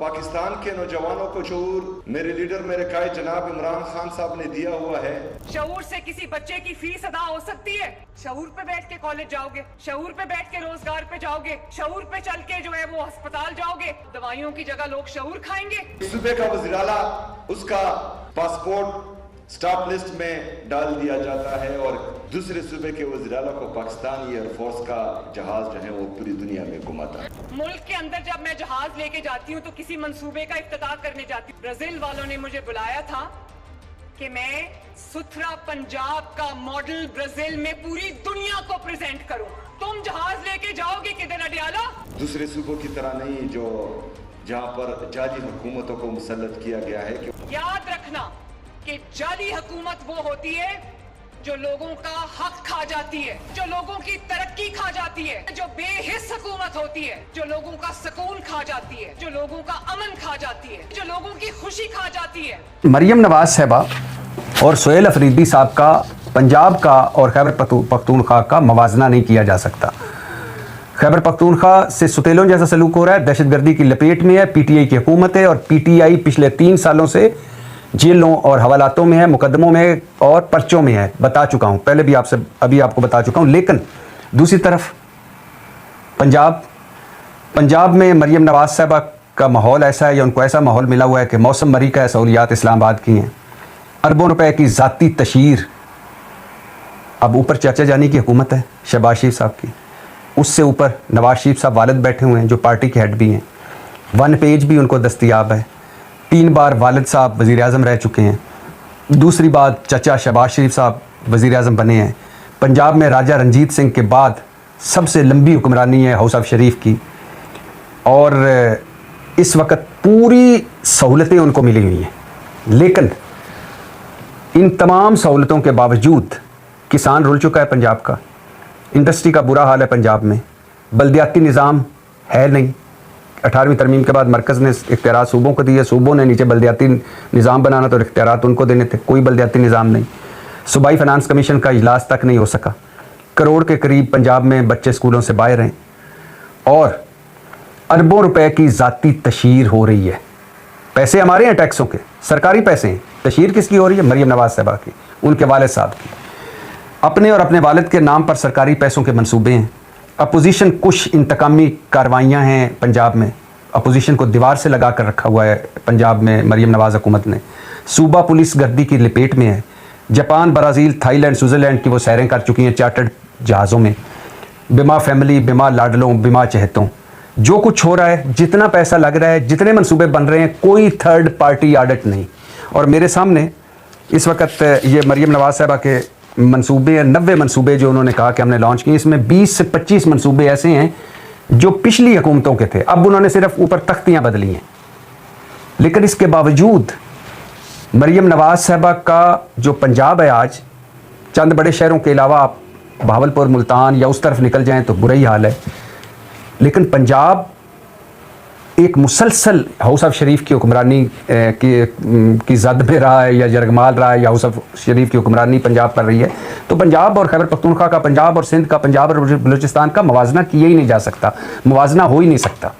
पाकिस्तान के नौजवानों को शऊर मेरे लीडर मेरे कायद जनाब इमरान खान साहब ने दिया हुआ है। शऊर से किसी बच्चे की फीस अदा हो सकती है? शऊर पे बैठ के कॉलेज जाओगे, शऊर पे बैठ के रोजगार पे जाओगे, शऊर पे चल के जो है वो अस्पताल जाओगे, दवाइयों की जगह लोग शऊर खाएंगे। सूबे का वज़ीर आला उसका पासपोर्ट स्टॉप लिस्ट में डाल दिया जाता है और दूसरे सूबे के वज़ीर आला को पाकिस्तानी एयरफोर्स का जहाज जो है वो पूरी दुनिया में घुमाता है। मुल्क के अंदर जब मैं जहाज लेके जाती हूँ तो किसी मंसूबे का इफ्तिताह करने जाती हूँ। ब्राजील वालों ने मुझे बुलाया था कि मैं सुथरा पंजाब का मॉडल ब्राजील में पूरी दुनिया को प्रेजेंट करूं। तुम जहाज लेके जाओगे किधर अडियाला? दूसरे सूबों की तरह नहीं जो जहां पर जाली हुकूमतों को मुसल्लत किया गया है कि याद रखना कि जाली हुकूमत वो होती है जो लोगों का हक खा जाती है, जो लोगों की तरक्की खा जाती है, जो बेहिस हुकूमत होती है, जो लोगों का सुकून खा जाती है, जो लोगों का अमन खा जाती है, जो लोगों की खुशी खा जाती है। मरियम नवाज साहबा और सुहेल अफरीदी साहब का पंजाब का और खैबर पख्तूनख्वा का मवाजना नहीं किया जा सकता। खैबर पख्तूनख्वा से सुतेलों जैसा सलूक हो रहा है, दहशतगर्दी की लपेट में है, पीटीआई की हुकूमत है और पीटीआई पिछले 3 सालों से जेलों और हवालातों में है, मुकदमों में और पर्चों में है। बता चुका हूँ, पहले भी आपसे अभी आपको बता चुका हूँ। लेकिन दूसरी तरफ पंजाब में मरियम नवाज साहबा का माहौल ऐसा है या उनको ऐसा माहौल मिला हुआ है कि मौसम मरी का सहूलियात इस्लामाबाद की हैं, अरबों रुपए की ज़ाती तशहीर। अब ऊपर चाचा जानी की हुकूमत है शहबाज शरीफ साहब की, उससे ऊपर नवाज शरीफ साहब वालिद बैठे हुए हैं जो पार्टी के हेड भी हैं, 1 पेज भी उनको दस्तयाब है। 3 बार वालिद साहब वज़ीर आज़म रह चुके हैं। दूसरी बात चचा शहबाज शरीफ साहब वज़ीर आज़म बने हैं। पंजाब में राजा रंजीत सिंह के बाद सबसे लंबी हुक्मरानी है हाउस ऑफ शरीफ की और इस वक्त पूरी सहूलतें उनको मिली हुई हैं। लेकिन इन तमाम सहूलतों के बावजूद किसान रुल चुका है पंजाब का, इंडस्ट्री का बुरा हाल है पंजाब में, बल्दियाती निज़ाम है नहीं। 18वीं तरमीम के बाद मरकज़ ने इख्तियारात सूबों को दिए, सूबों ने नीचे बल्दियाती निज़ाम बनाना तो इख्तियारात उनको देने थे, कोई बल्दियाती निज़ाम नहीं। सूबाई फाइनेंस कमीशन का इजलास तक नहीं हो सका। करोड़ के करीब पंजाब में बच्चे स्कूलों से बाहर हैं और अरबों रुपए की ज़ाती तशहीर हो रही है। पैसे हमारे हैं टैक्सों के, सरकारी पैसे हैं। तशहीर किसकी हो रही है? मरियम नवाज साहबा की, उनके वालिद साहब की। अपने और अपने वालिद के नाम पर सरकारी पैसों के मंसूबे हैं। अपोजिशन कुछ इंतकामी कार्रवाइयाँ हैं पंजाब में, अपोजिशन को दीवार से लगा कर रखा हुआ है पंजाब में मरियम नवाज हुकूमत ने। सूबा पुलिस गर्दी की लपेट में है। जापान, ब्राज़ील, थाईलैंड, स्विट्ज़रलैंड की वो सैरें कर चुकी हैं चार्टर्ड जहाज़ों में। बिमा फैमिली, बिमा लाडलों, बिमा चहतों, जो कुछ हो रहा है, जितना पैसा लग रहा है, जितने मंसूबे बन रहे हैं, कोई थर्ड पार्टी ऑडिट नहीं। और मेरे सामने इस वक्त ये मरियम नवाज साहबा के मंसूबे, 90 मंसूबे जो उन्होंने कहा कि हमने लॉन्च किए, इसमें 20 से 25 मंसूबे ऐसे हैं जो पिछली हुकूमतों के थे। अब उन्होंने सिर्फ ऊपर तख्तियाँ बदली हैं। लेकिन इसके बावजूद मरियम नवाज साहबा का जो पंजाब है आज, चंद बड़े शहरों के अलावा आप बहावलपुर, मुल्तान या उस तरफ निकल जाएं तो बुरा ही हाल है। लेकिन पंजाब एक मुसलसल हाउस ऑफ शरीफ की हुक्मरानी की जद में रहा है या जरगमाल रहा है या हाउस ऑफ शरीफ की हुक्मरानी पंजाब पर रही है। तो पंजाब और खैबर पख्तूनख्वा का, पंजाब और सिंध का, पंजाब और बलूचिस्तान का मवाजना किया ही नहीं जा सकता, मवाजना हो ही नहीं सकता।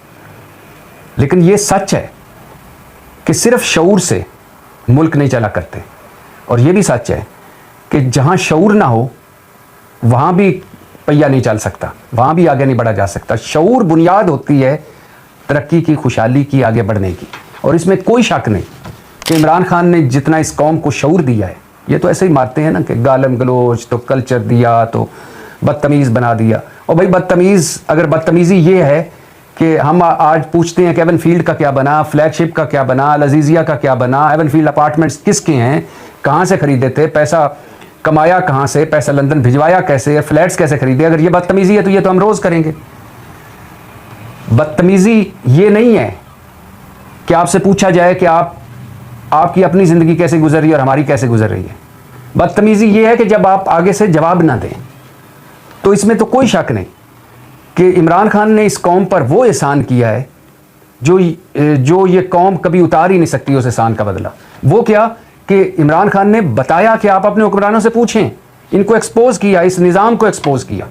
लेकिन ये सच है कि सिर्फ शऊर से मुल्क नहीं चला करते, और ये भी सच है कि जहाँ शऊर ना हो वहाँ भी पहिया नहीं चल सकता, वहाँ भी आगे नहीं बढ़ा जा सकता। शऊर बुनियाद होती है तरक्की की, खुशहाली की, आगे बढ़ने की। और इसमें कोई शक नहीं कि इमरान खान ने जितना इस कौम को शऊर दिया है, ये तो ऐसे ही मारते हैं ना कि गालम गलोच, तो कल्चर दिया, तो बदतमीज़ बना दिया। और भाई बदतमीज़, अगर बदतमीज़ी ये है कि हम आज पूछते हैं कि एवन फील्ड का क्या बना, फ्लैगशिप का क्या बना, लजीजिया का क्या बना, एवन फील्ड अपार्टमेंट्स किसके हैं, कहाँ से ख़रीदे थे, पैसा कमाया कहाँ से, पैसा लंदन भिजवाया कैसे, फ्लैट्स कैसे खरीदे। अगर ये बदतमीज़ी है तो ये तो हम रोज़ करेंगे। बदतमीज़ी ये नहीं है कि आपसे पूछा जाए कि आपकी अपनी ज़िंदगी कैसे गुजर रही है और हमारी कैसे गुजर रही है। बदतमीज़ी ये है कि जब आप आगे से जवाब ना दें। तो इसमें तो कोई शक नहीं कि इमरान खान ने इस कौम पर वो एहसान किया है जो ये कौम कभी उतार ही नहीं सकती उस एहसान का बदला। वो क्या कि इमरान खान ने बताया कि आप अपने हुक्मरानों से पूछें, इनको एक्सपोज किया, इस निज़ाम को एक्सपोज किया।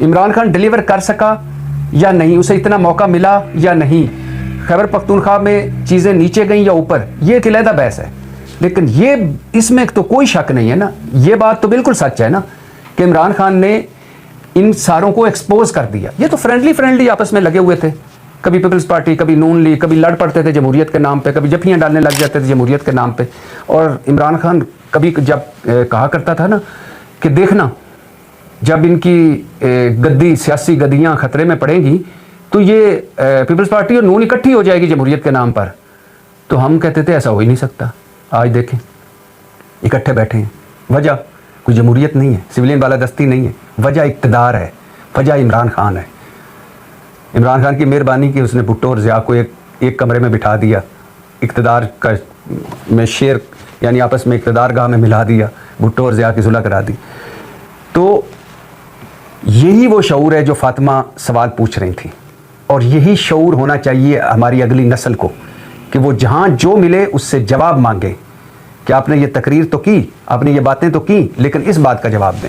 इमरान खान डिलीवर कर सका या नहीं, उसे इतना मौका मिला या नहीं। خیبر پختونخوا میں چیزیں نیچے گئیں یا اوپر، یہ ایک علیحدہ بحث ہے، لیکن یہ اس میں تو کوئی شک نہیں ہے نا، یہ بات تو بالکل سچ ہے نا کہ عمران خان نے ان ساروں کو ایکسپوز کر دیا. یہ تو فرینڈلی آپس میں لگے ہوئے تھے، کبھی پیپلز پارٹی، کبھی نون لیگ، کبھی لڑ پڑتے تھے جمہوریت کے نام پہ، کبھی جفیاں ڈالنے لگ جاتے تھے جمہوریت کے نام پہ. اور عمران خان کبھی جب کہا کرتا تھا نا کہ دیکھنا جب ان کی گدی، سیاسی گدیاں خطرے میں پڑیں گی تو یہ پیپلز پارٹی اور نون اکٹھی ہو جائے گی جمہوریت کے نام پر. تو ہم کہتے تھے ایسا ہو ہی نہیں سکتا. آج دیکھیں اکٹھے بیٹھے ہیں، وجہ کوئی جمہوریت نہیں ہے، سویلین بالادستی نہیں ہے، وجہ اقتدار ہے، وجہ عمران خان ہے. عمران خان کی مہربانی کی اس نے بھٹو اور ضیاء کو ایک کمرے میں بٹھا دیا، اقتدار کا میں شیئر یعنی آپس میں اقتدار گاہ میں ملا دیا، بھٹو اور ضیاء کی صلح کرا دی. تو یہی وہ شعور ہے جو فاطمہ سوال پوچھ رہی تھی، اور یہی شعور ہونا چاہیے ہماری اگلی نسل کو کہ وہ جہاں جو ملے اس سے جواب مانگیں کہ آپ نے یہ تقریر تو کی، آپ نے یہ باتیں تو کی، لیکن اس بات کا جواب دیں.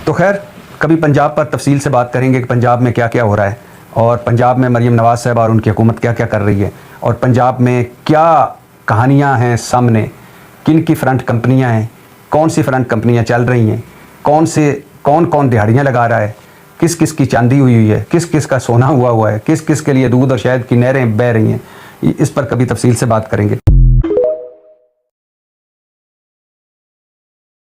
تو خیر کبھی پنجاب پر تفصیل سے بات کریں گے کہ پنجاب میں کیا کیا ہو رہا ہے، اور پنجاب میں مریم نواز صاحب اور ان کی حکومت کیا کیا کر رہی ہے، اور پنجاب میں کیا کہانیاں ہیں سامنے، کن کی فرنٹ کمپنیاں ہیں، کون سی فرنٹ کمپنیاں چل رہی ہیں، کون دہاڑیاں لگا رہا ہے، کس کس کی چاندی ہوئی ہے، کس کس کا سونا ہوا ہے، کس کس کے لیے دودھ اور شہد کی نہریں بہہ رہی ہیں. اس پر کبھی تفصیل سے بات کریں گے.